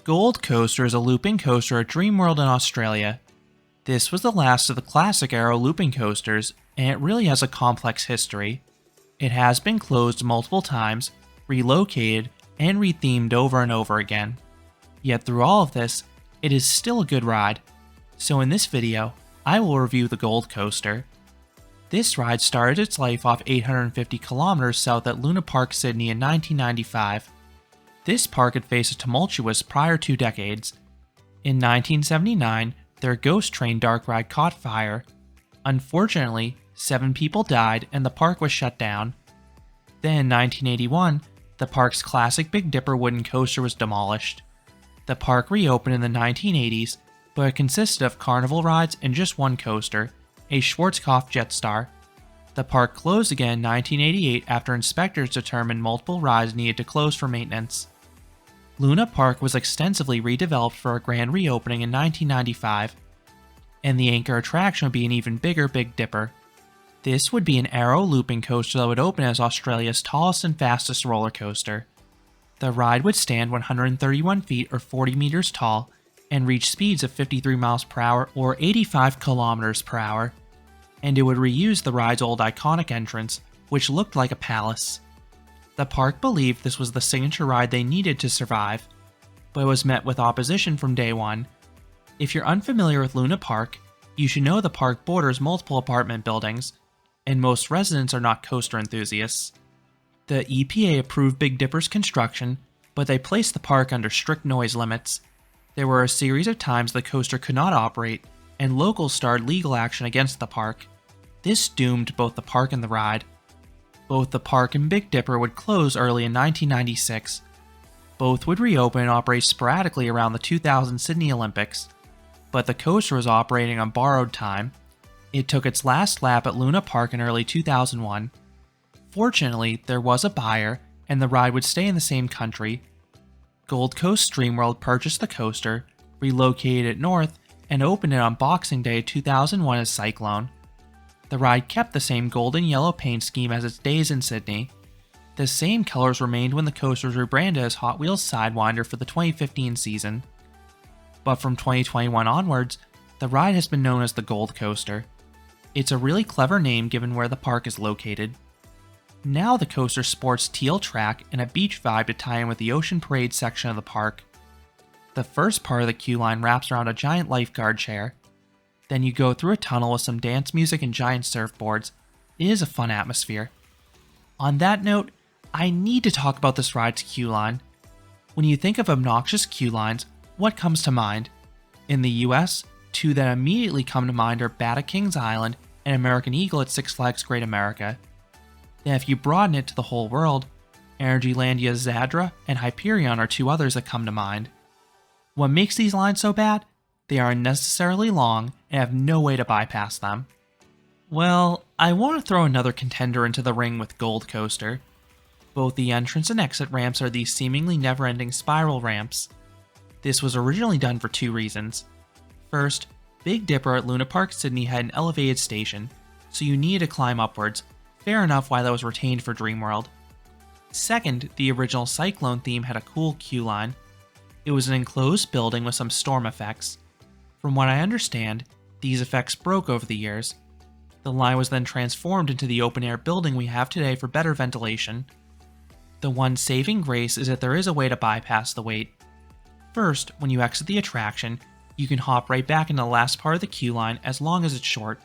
Gold Coaster is a looping coaster at Dreamworld in Australia. This was the last of the classic Arrow looping coasters, and it really has a complex history. It has been closed multiple times, relocated, and rethemed over and over again. Yet through all of this, it is still a good ride. So in this video, I will review the Gold Coaster. This ride started its life off 850 kilometers south at Luna Park, Sydney in 1995. This park had faced a tumultuous prior 2 decades. In 1979, their ghost train dark ride caught fire. Unfortunately, 7 people died and the park was shut down. Then in 1981, the park's classic Big Dipper wooden coaster was demolished. The park reopened in the 1980s, but it consisted of carnival rides and just one coaster, a Schwarzkopf Jetstar. The park closed again in 1988 after inspectors determined multiple rides needed to close for maintenance. Luna Park was extensively redeveloped for a grand reopening in 1995, and the anchor attraction would be an even bigger Big Dipper. This would be an Arrow looping coaster that would open as Australia's tallest and fastest roller coaster. The ride would stand 131 feet or 40 meters tall and reach speeds of 53 miles per hour or 85 kilometers per hour, and it would reuse the ride's old iconic entrance, which looked like a palace. The park believed this was the signature ride they needed to survive, but it was met with opposition from day one. If you're unfamiliar with Luna Park, you should know the park borders multiple apartment buildings, and most residents are not coaster enthusiasts. The EPA approved Big Dipper's construction, but they placed the park under strict noise limits. There were a series of times the coaster could not operate, and locals started legal action against the park. This doomed both the park and the ride. Both the park and Big Dipper would close early in 1996. Both would reopen and operate sporadically around the 2000 Sydney Olympics, but the coaster was operating on borrowed time. It took its last lap at Luna Park in early 2001. Fortunately, there was a buyer, and the ride would stay in the same country. Gold Coast Dreamworld purchased the coaster, relocated it north, and opened it on Boxing Day 2001 as Cyclone. The ride kept the same golden yellow paint scheme as its days in Sydney. The same colors remained when the coaster was rebranded as Hot Wheels Sidewinder for the 2015 season. But from 2021 onwards, the ride has been known as the Gold Coaster. It's a really clever name given where the park is located. Now the coaster sports teal track and a beach vibe to tie in with the Ocean Parade section of the park. The first part of the queue line wraps around a giant lifeguard chair. Then you go through a tunnel with some dance music and giant surfboards. It is a fun atmosphere. On that note, I need to talk about this ride's queue line. When you think of obnoxious queue lines, what comes to mind? In the US, 2 that immediately come to mind are Bat at Kings Island and American Eagle at Six Flags Great America. Then if you broaden it to the whole world, Energylandia's Zadra and Hyperion are 2 others that come to mind. What makes these lines so bad? They are unnecessarily long and have no way to bypass them. Well, I want to throw another contender into the ring with Gold Coaster. Both the entrance and exit ramps are these seemingly never-ending spiral ramps. This was originally done for 2 reasons. First, Big Dipper at Luna Park Sydney had an elevated station, so you needed to climb upwards. Fair enough why that was retained for Dreamworld. Second, the original Cyclone theme had a cool queue line. It was an enclosed building with some storm effects. From what I understand, these effects broke over the years. The line was then transformed into the open-air building we have today for better ventilation. The one saving grace is that there is a way to bypass the wait. First, when you exit the attraction, you can hop right back into the last part of the queue line as long as it's short.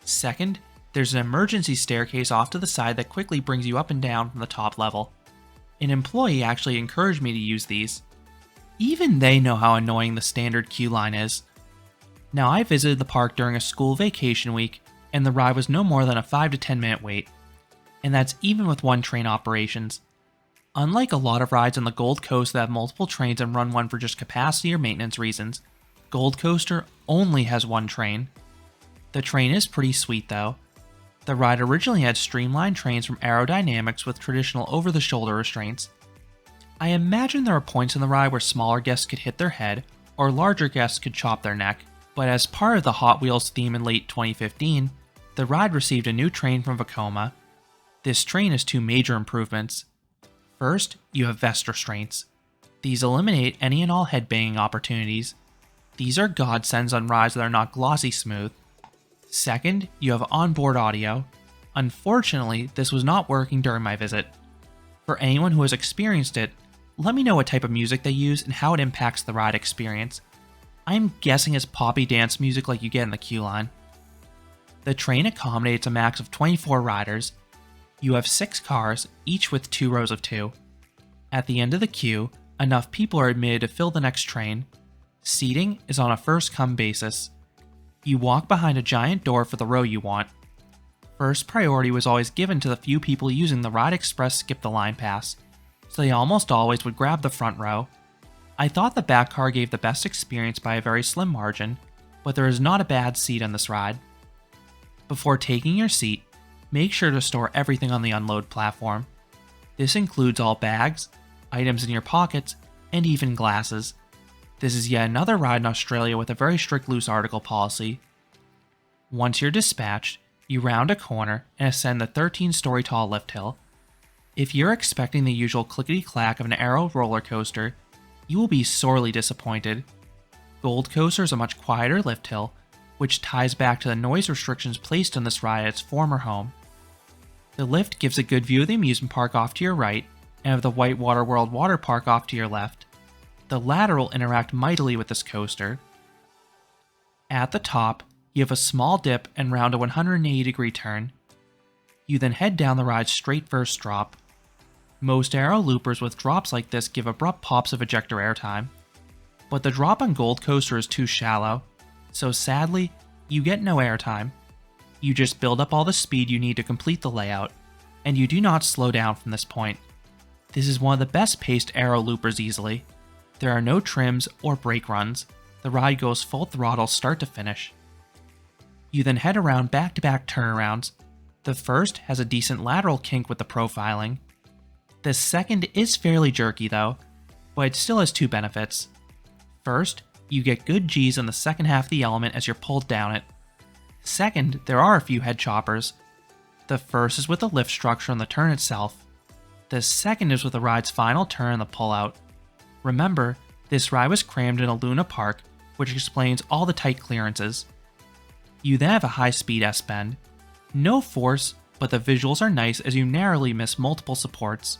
Second, there's an emergency staircase off to the side that quickly brings you up and down from the top level. An employee actually encouraged me to use these. Even they know how annoying the standard queue line is. Now, I visited the park during a school vacation week, and the ride was no more than a 5 to 10 minute wait. And that's even with 1 train operations. Unlike a lot of rides on the Gold Coast that have multiple trains and run one for just capacity or maintenance reasons, Gold Coaster only has 1 train. The train is pretty sweet though. The ride originally had streamlined trains from Aerodynamics with traditional over-the-shoulder restraints. I imagine there are points in the ride where smaller guests could hit their head, or larger guests could chop their neck, but as part of the Hot Wheels theme in late 2015, the ride received a new train from Vekoma. This train has 2 major improvements. First, you have vest restraints. These eliminate any and all headbanging opportunities. These are godsends on rides that are not glossy smooth. Second, you have onboard audio. Unfortunately, this was not working during my visit. For anyone who has experienced it, let me know what type of music they use and how it impacts the ride experience. I am guessing it's poppy dance music like you get in the queue line. The train accommodates a max of 24 riders. You have 6 cars, each with 2 rows of 2. At the end of the queue, enough people are admitted to fill the next train. Seating is on a first-come basis. You walk behind a giant door for the row you want. First priority was always given to the few people using the Ride Express Skip the Line pass, so they almost always would grab the front row. I thought the back car gave the best experience by a very slim margin, but there is not a bad seat on this ride. Before taking your seat, make sure to store everything on the unload platform. This includes all bags, items in your pockets, and even glasses. This is yet another ride in Australia with a very strict loose article policy. Once you're dispatched, you round a corner and ascend the 13-story tall lift hill. If you're expecting the usual clickety-clack of an aero roller coaster, you will be sorely disappointed. Gold Coaster is a much quieter lift hill, which ties back to the noise restrictions placed on this ride at its former home. The lift gives a good view of the amusement park off to your right, and of the Whitewater World Water Park off to your left. The latter will interact mightily with this coaster. At the top, you have a small dip and round a 180-degree turn. You then head down the ride's straight first drop. Most aero loopers with drops like this give abrupt pops of ejector airtime, but the drop on Gold Coaster is too shallow, so sadly, you get no airtime. You just build up all the speed you need to complete the layout, and you do not slow down from this point. This is one of the best paced aero loopers easily. There are no trims or brake runs. The ride goes full throttle start to finish. You then head around back-to-back turnarounds. The first has a decent lateral kink with the profiling. The second is fairly jerky though, but it still has 2 benefits. First, you get good Gs on the second half of the element as you're pulled down it. Second, there are a few head choppers. The first is with the lift structure on the turn itself. The second is with the ride's final turn and the pullout. Remember, this ride was crammed in a Luna Park, which explains all the tight clearances. You then have a high-speed S-bend. No force, but the visuals are nice as you narrowly miss multiple supports.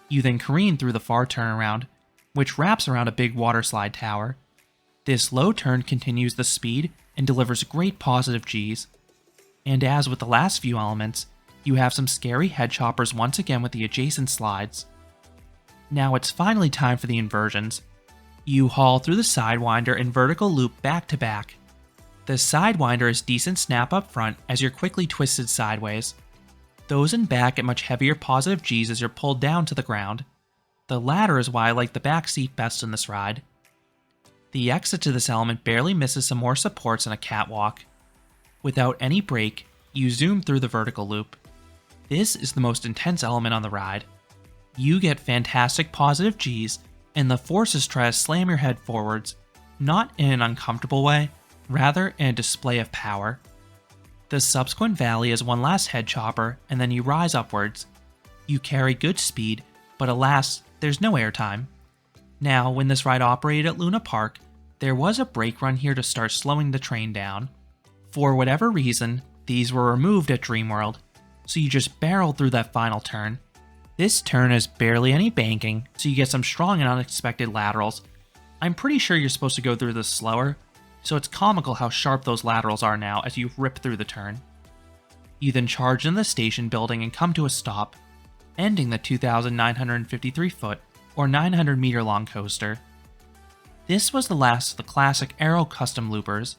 You then careen through the far turnaround, which wraps around a big waterslide tower. This low turn continues the speed and delivers great positive Gs. And as with the last few elements, you have some scary head choppers once again with the adjacent slides. Now it's finally time for the inversions. You haul through the Sidewinder and vertical loop back to back. The Sidewinder is decent snap up front as you're quickly twisted sideways. Those in back get much heavier positive Gs as you're pulled down to the ground. The latter is why I like the back seat best in this ride. The exit to this element barely misses some more supports and a catwalk. Without any brake, you zoom through the vertical loop. This is the most intense element on the ride. You get fantastic positive Gs, and the forces try to slam your head forwards, not in an uncomfortable way, rather in a display of power. The subsequent valley is one last head chopper, and then you rise upwards. You carry good speed, but alas, there's no airtime. Now, when this ride operated at Luna Park, there was a brake run here to start slowing the train down. For whatever reason, these were removed at Dreamworld, so you just barrel through that final turn. This turn has barely any banking, so you get some strong and unexpected laterals. I'm pretty sure you're supposed to go through this slower, so it's comical how sharp those laterals are now as you rip through the turn. You then charge in the station building and come to a stop, ending the 2,953-foot or 900-meter long coaster. This was the last of the classic Aero custom loopers.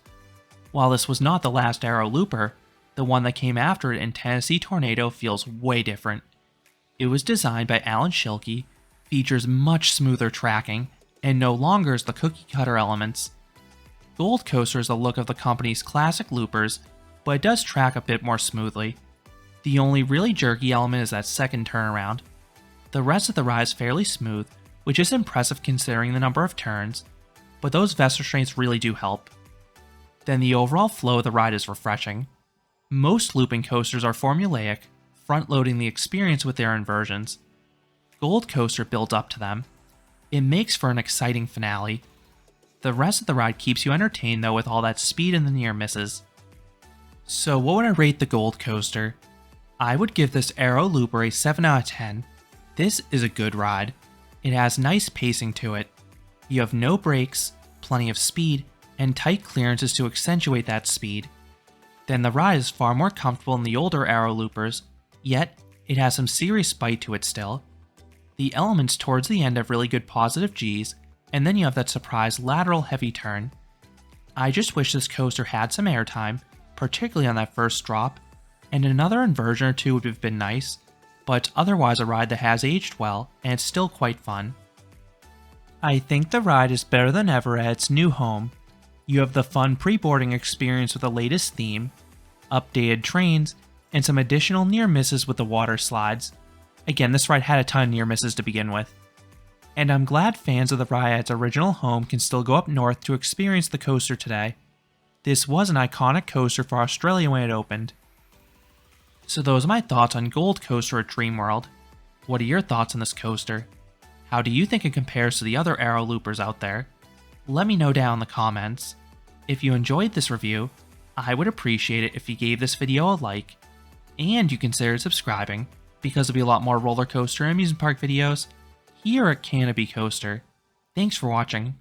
While this was not the last Aero looper, the one that came after it in Tennessee Tornado feels way different. It was designed by Alan Schilke, features much smoother tracking, and no longer is the cookie-cutter elements. Gold Coaster is the look of the company's classic loopers, but it does track a bit more smoothly. The only really jerky element is that second turnaround. The rest of the ride is fairly smooth, which is impressive considering the number of turns, but those vest restraints really do help. Then the overall flow of the ride is refreshing. Most looping coasters are formulaic, front-loading the experience with their inversions. Gold Coaster builds up to them. It makes for an exciting finale. The rest of the ride keeps you entertained though with all that speed and the near misses. So what would I rate the Gold Coaster? I would give this Aero Looper a 7 out of 10. This is a good ride. It has nice pacing to it. You have no brakes, plenty of speed, and tight clearances to accentuate that speed. Then the ride is far more comfortable than the older Aero Loopers, yet it has some serious bite to it still. The elements towards the end have really good positive Gs, and then you have that surprise lateral heavy turn. I just wish this coaster had some airtime, particularly on that first drop, and another inversion or two would have been nice, but otherwise a ride that has aged well, and it's still quite fun. I think the ride is better than ever at its new home. You have the fun pre-boarding experience with the latest theme, updated trains, and some additional near misses with the water slides. Again, this ride had a ton of near misses to begin with. And I'm glad fans of the ride at its original home can still go up north to experience the coaster today. This was an iconic coaster for Australia when it opened. So those are my thoughts on Gold Coaster at Dreamworld. What are your thoughts on this coaster? How do you think it compares to the other Aero Loopers out there? Let me know down in the comments. If you enjoyed this review, I would appreciate it if you gave this video a like, and you considered subscribing, because there'll be a lot more roller coaster and amusement park videos here at Canopy Coaster. Thanks for watching.